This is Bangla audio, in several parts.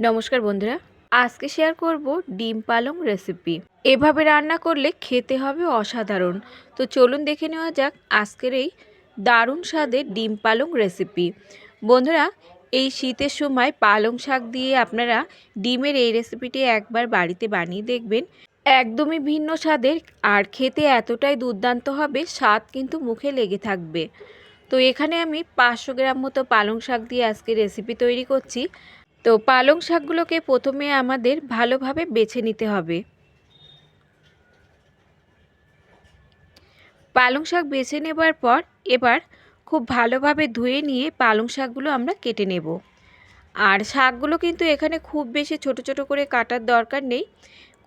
নমস্কার বন্ধুরা, আজকে শেয়ার করব ডিম পালং রেসিপি। এভাবে রান্না করলে খেতে হবে অসাধারণ। তো চলুন দেখে নেওয়া যাক আজকের এই দারুণ স্বাদের ডিম পালং রেসিপি। বন্ধুরা, এই শীতের সময় পালং শাক দিয়ে আপনারা ডিমের এই রেসিপিটি একবার বাড়িতে বানিয়ে দেখবেন। একদমই ভিন্ন স্বাদের আর খেতে এতটাই দুর্দান্ত হবে, স্বাদ কিন্তু মুখে লেগে থাকবে। তো এখানে আমি 500 গ্রাম মতো পালং শাক দিয়ে আজকে রেসিপি তৈরি করছি। তো পালং শাকগুলোকে প্রথমে আমাদের ভালোভাবে বেছে নিতে হবে। পালং শাক বেছে নেবার পর এবার খুব ভালোভাবে ধুয়ে নিয়ে পালং শাকগুলো আমরা কেটে নেব। আর শাকগুলো কিন্তু এখানে খুব বেশি ছোট ছোট করে কাটার দরকার নেই,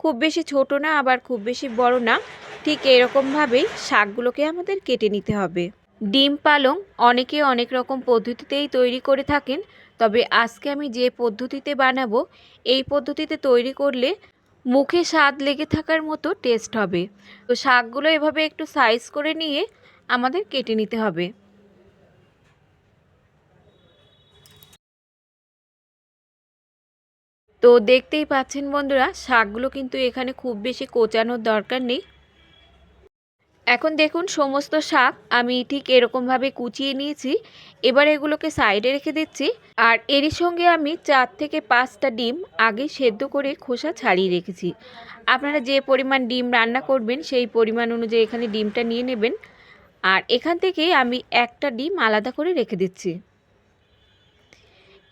খুব বেশি ছোট না আবার খুব বেশি বড় না, ঠিক এরকমভাবেই শাকগুলোকে আমাদের কেটে নিতে হবে। ডিম পালং অনেকে অনেক রকম পদ্ধতিতেই তৈরি করে থাকেন, তবে আজকে আমি যে পদ্ধতিতে বানাবো এই পদ্ধতিতে তৈরি করলে মুখে স্বাদ লেগে থাকার মতো টেস্ট হবে। তো শাকগুলো এভাবে একটু সাইজ করে নিয়ে আমাদের কেটে নিতে হবে। তো দেখতেই পাচ্ছেন বন্ধুরা, শাকগুলো কিন্তু এখানে খুব বেশি কোচানোর দরকার নেই। এখন দেখুন সমস্ত শাক আমি ঠিক এরকমভাবে কুচিয়ে নিয়েছি। এবার এগুলোকে সাইডে রেখে দিচ্ছি। আর এরই সঙ্গে আমি 4 থেকে 5টা ডিম আগে সেদ্ধ করে খোসা ছাড়িয়ে রেখেছি। আপনারা যে পরিমাণ ডিম রান্না করবেন সেই পরিমাণ অনুযায়ী এখানে ডিমটা নিয়ে নেবেন। আর এখান থেকে আমি একটা ডিম আলাদা করে রেখে দিচ্ছি।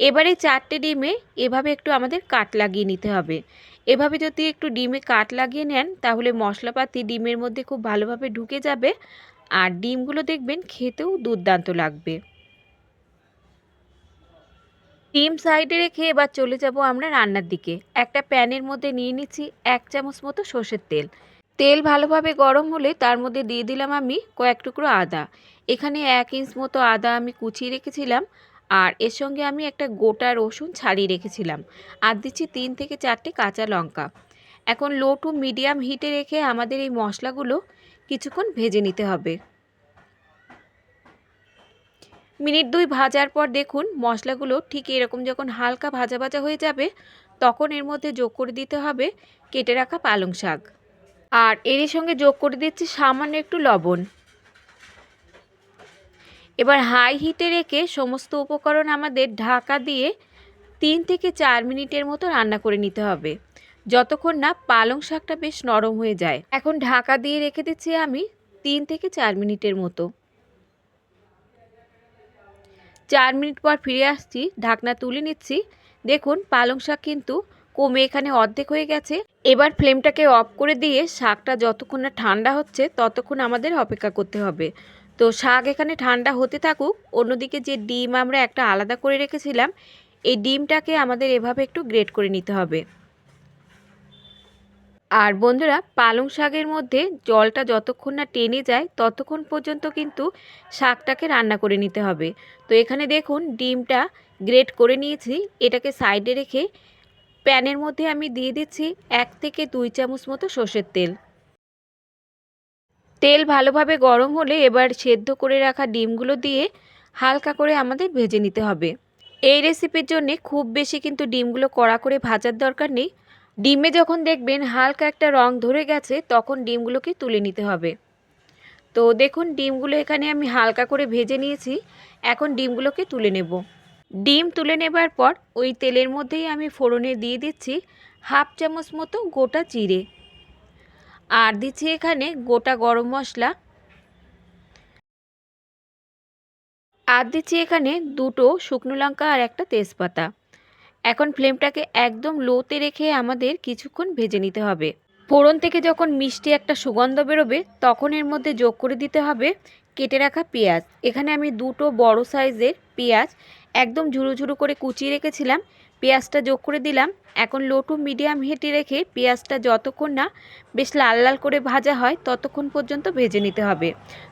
এবারে 4টে ডিমে এভাবে একটু আমাদের কাট লাগিয়ে নিতে হবে। এভাবে যদি একটু ডিমে কাট লাগিয়ে নেন তাহলে মশলাপাতি ডিমের মধ্যে খুব ভালোভাবে ঢুকে যাবে আর ডিমগুলো দেখবেন খেতেও দুর্দান্ত লাগবে। ডিম সাইডে রেখে এবার চলে যাব আমরা রান্নার দিকে। একটা প্যানের মধ্যে নিয়ে নিচ্ছি 1 চামচ মতো সর্ষের তেল। তেল ভালোভাবে গরম হলে তার মধ্যে দিয়ে দিলাম আমি কয়েক টুকরো আদা। এখানে 1 ইঞ্চ মতো আদা আমি কুচিয়ে রেখেছিলাম। আর এর সঙ্গে আমি একটা গোটা রসুন ছাড়িয়ে রেখেছিলাম। আর দিচ্ছি 3 থেকে 4টে কাঁচা লঙ্কা। এখন লো টু মিডিয়াম হিটে রেখে আমাদের এই মশলাগুলো কিছুক্ষণ ভেজে নিতে হবে। মিনিট 2 ভাজার পর দেখুন মশলাগুলো ঠিক এরকম যখন হালকা ভাজা ভাজা হয়ে যাবে তখন এর মধ্যে যোগ করে দিতে হবে কেটে রাখা পালং শাক। আর এরই সঙ্গে যোগ করে দিচ্ছি সামান্য একটু লবণ। এবার হাই হিটে রেখে সমস্ত উপকরণ আমাদের ঢাকা দিয়ে 3 থেকে 4 মিনিটের মতো রান্না করে নিতে হবে, যতক্ষণ না পালং শাকটা বেশ নরম হয়ে যায়। এখন ঢাকা দিয়ে রেখে দিচ্ছি আমি 3 থেকে 4 মিনিটের মতো। 4 মিনিট পর ফিরে আসছি, ঢাকনা তুলে নিচ্ছি। দেখুন পালং শাক কিন্তু কমে এখানে অর্ধেক হয়ে গেছে। এবার ফ্লেমটাকে অফ করে দিয়ে শাকটা যতক্ষণ না ঠান্ডা হচ্ছে ততক্ষণ আমাদের অপেক্ষা করতে হবে। তো শাক এখানে ঠান্ডা হতে থাকুক, অন্যদিকে যে ডিম আমরা একটা আলাদা করে রেখেছিলাম এই ডিমটাকে আমাদের এভাবে একটু গ্রেট করে নিতে হবে। আর বন্ধুরা, পালং শাকের মধ্যে জলটা যতক্ষণ না টেনে যায় ততক্ষণ পর্যন্ত কিন্তু শাকটাকে রান্না করে নিতে হবে। তো এখানে দেখুন ডিমটা গ্রেট করে নিয়েছি। এটাকে সাইডে রেখে প্যানের মধ্যে আমি দিয়ে দিচ্ছি 1 থেকে 2 চামচ মতো সর্ষের তেল। তেল ভালোভাবে গরম হলে এবার সেদ্ধ করে রাখা ডিমগুলো দিয়ে হালকা করে আমাদের ভেজে নিতে হবে। এই রেসিপির জন্য খুব বেশি কিন্তু ডিমগুলো কড়া করে ভাজার দরকার নেই। ডিমে যখন দেখবেন হালকা একটা রং ধরে গেছে তখন ডিমগুলোকে তুলে নিতে হবে। তো দেখুন ডিমগুলো এখানে আমি হালকা করে ভেজে নিয়েছি। এখন ডিমগুলোকে তুলে নেব। ডিম তুলে নেবার পর ওই তেলের মধ্যেই আমি ফোড়নে দিয়ে দিচ্ছি 1/2 চামচ মতো গোটা জিরে। আর দিচ্ছি এখানে গোটা গরম মশলা। আর দিচ্ছি এখানে 2টো শুকনো লঙ্কা আর একটা তেজপাতা। এখন ফ্লেমটাকে একদম লোতে রেখে আমাদের কিছুক্ষণ ভেজে নিতে হবে। ফোড়ন থেকে যখন মিষ্টি একটা সুগন্ধ বেরোবে তখন এর মধ্যে যোগ করে দিতে হবে কেটে রাখা পেঁয়াজ। এখানে আমি 2টো বড় সাইজের পেঁয়াজ একদম ঝুরু ঝুরু করে কুচিয়ে রেখেছিলাম, পেঁয়াজটা যোগ করে দিলাম। এখন লো টু মিডিয়াম হিটে রেখে পেঁয়াজটা যতক্ষণ না বেশ লাল লাল করে ভাজা হয় ততক্ষণ পর্যন্ত ভেজে নিতে হবে।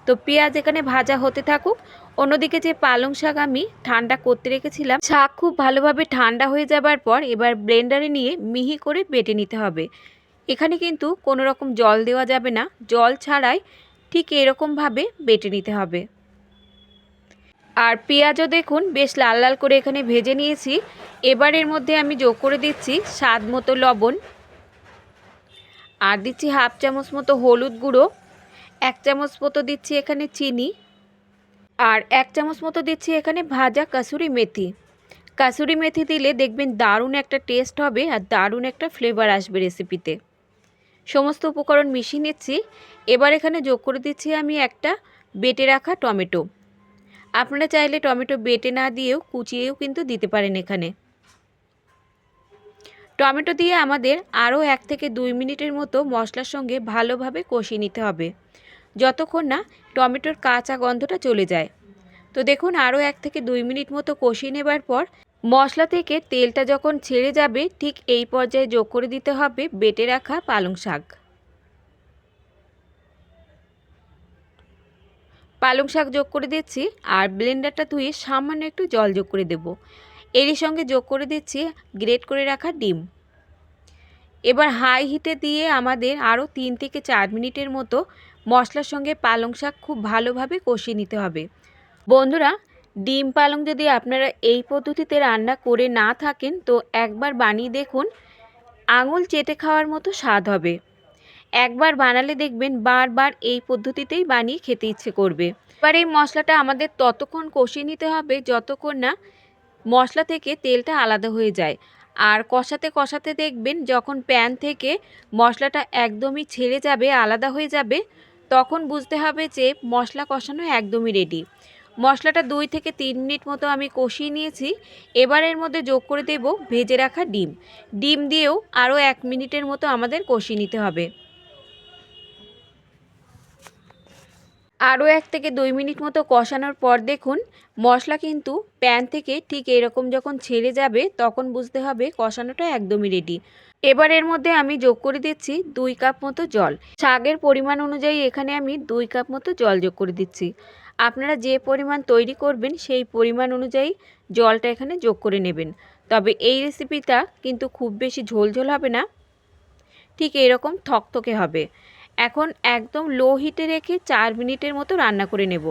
তো পেঁয়াজ এখানে ভাজা হতে থাকুক। অন্যদিকে যে পালং শাক আমি ঠান্ডা করতে রেখেছিলাম, শাক খুব ভালোভাবে ঠান্ডা হয়ে যাবার পর এবার ব্লেন্ডারে নিয়ে মিহি করে বেটে নিতে হবে। এখানে কিন্তু কোনো রকম জল দেওয়া যাবে না, জল ছাড়াই ঠিক এরকমভাবে বেটে নিতে হবে। আর পেঁয়াজও দেখুন বেশ লাল লাল করে এখানে ভেজে নিয়েছি। এবার এর মধ্যে আমি যোগ করে দিচ্ছি স্বাদ মতো লবণ, আর দিচ্ছি হাফ চামচ মতো হলুদ গুঁড়ো, 1 চামচ মতো দিচ্ছি এখানে চিনি, আর 1 চামচ মতো দিচ্ছি এখানে ভাজা কাসুরি মেথি। কাসুরি মেথি দিলে দেখবেন দারুণ একটা টেস্ট হবে আর দারুণ একটা ফ্লেভার আসবে রেসিপিতে। সমস্ত উপকরণ মিশিয়ে নিচ্ছি। এবার এখানে যোগ করে দিচ্ছি আমি একটা বেটে রাখা টমেটো। আপনারা চাইলে টমেটো বেটে না দিয়েও কুচিয়েও কিন্তু দিতে পারেন এখানে। টমেটো দিয়ে আমাদের আরও 1 থেকে 2 মিনিটের মতো মশলার সঙ্গে ভালোভাবে কষিয়ে নিতে হবে, যতক্ষণ না টমেটোর কাঁচা গন্ধটা চলে যায়। তো দেখুন আরও 1 থেকে 2 মিনিট মতো কষিয়ে নেবার পর মশলা থেকে তেলটা যখন ছেড়ে যাবে ঠিক এই পর্যায়ে যোগ করে দিতে হবে বেটে রাখা পালং শাক। পালং শাক যোগ করে দিচ্ছি আর ব্লেন্ডারটা ধুয়ে সামান্য একটু জল যোগ করে দেব। এরই সঙ্গে যোগ করে দিচ্ছি গ্রেট করে রাখা ডিম। এবার হাই হিটে দিয়ে আমাদের আরও 3 থেকে 4 মিনিটের মতো মশলার সঙ্গে পালং শাক খুব ভালোভাবে কষিয়ে নিতে হবে। বন্ধুরা, ডিম পালং যদি আপনারা এই পদ্ধতিতে রান্না করে না থাকেন তো একবার বানিয়ে দেখুন, আঙুল চেটে খাওয়ার মতো স্বাদ হবে। একবার বানালে দেখবেন বারবার এই পদ্ধতিতেই বানিয়ে খেতে ইচ্ছে করবে। এবার এই মশলাটা আমাদের ততক্ষণ কষিয়ে নিতে হবে যতক্ষণ না মশলা থেকে তেলটা আলাদা হয়ে যায়। আর কষাতে কষাতে দেখবেন যখন প্যান থেকে মশলাটা একদমই ছেড়ে যাবে, আলাদা হয়ে যাবে, তখন বুঝতে হবে যে মশলা কষানো একদমই রেডি। মশলাটা 2 থেকে 3 মিনিট মতো আমি কষিয়ে নিয়েছি। এবার এর মধ্যে যোগ করে দেব ভেজে রাখা ডিম। ডিম দিয়েও আরও 1 মিনিটের মতো আমাদের কষিয়ে নিতে হবে। আরও 1 থেকে 2 মিনিট মতো কষানোর পর দেখুন মশলা কিন্তু প্যান থেকে ঠিক এরকম যখন ছেড়ে যাবে তখন বুঝতে হবে কষানোটা একদমই রেডি। এবার এর মধ্যে আমি যোগ করে দিচ্ছি 2 কাপ মতো জল। শাকের পরিমাণ অনুযায়ী এখানে আমি 2 কাপ মতো জল যোগ করে দিচ্ছি। আপনারা যে পরিমাণ তৈরি করবেন সেই পরিমাণ অনুযায়ী জলটা এখানে যোগ করে নেবেন। তবে এই রেসিপিটা কিন্তু খুব বেশি ঝোলঝোল হবে না, ঠিক এরকম থকথকে হবে। এখন একদম লো হিটে রেখে 4 মিনিটের মতো রান্না করে নেব।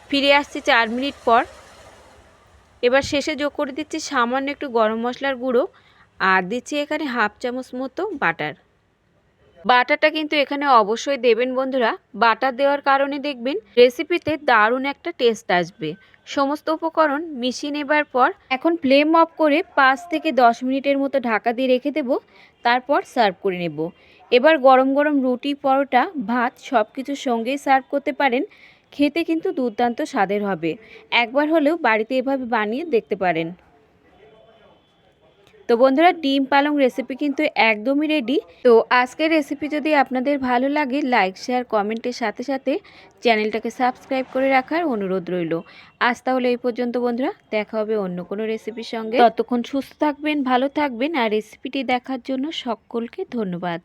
ফিরে আসছি 4 মিনিট পর। এবার শেষে যোগ করে দিচ্ছি সামান্য একটু গরম মশলার গুঁড়ো আর দিচ্ছি এখানে হাফ চামচ মতো বাটার। বাটারটা কিন্তু এখানে অবশ্যই দেবেন বন্ধুরা। বাটার দেওয়ার কারণে দেখবেন রেসিপিতে দারুণ একটা টেস্ট আসবে। সমস্ত উপকরণ মিশিয়ে নেবার পর এখন ফ্লেম অফ করে 5 থেকে 10 মিনিটের মতো ঢাকা দিয়ে রেখে দেব, তারপর সার্ভ করে নেব। এবার গরম গরম রুটি, পরোটা, ভাত সব কিছুর সঙ্গেই সার্ভ করতে পারেন। খেতে কিন্তু দুর্দান্ত স্বাদের হবে। একবার হলেও বাড়িতে এভাবে বানিয়ে দেখতে পারেন। তো বন্ধুরা, ডিম পালং রেসিপি কিন্তু একদমই রেডি। তো আজকের রেসিপি যদি আপনাদের ভালো লাগে লাইক, শেয়ার, কমেন্টের সাথে সাথে চ্যানেলটাকে সাবস্ক্রাইব করে রাখার অনুরোধ রইল। আজ তাহলে এই পর্যন্ত বন্ধুরা, দেখা হবে অন্য কোনো রেসিপির সঙ্গে। ততক্ষণ সুস্থ থাকবেন, ভালো থাকবেন, আর রেসিপিটি দেখার জন্য সকলকে ধন্যবাদ।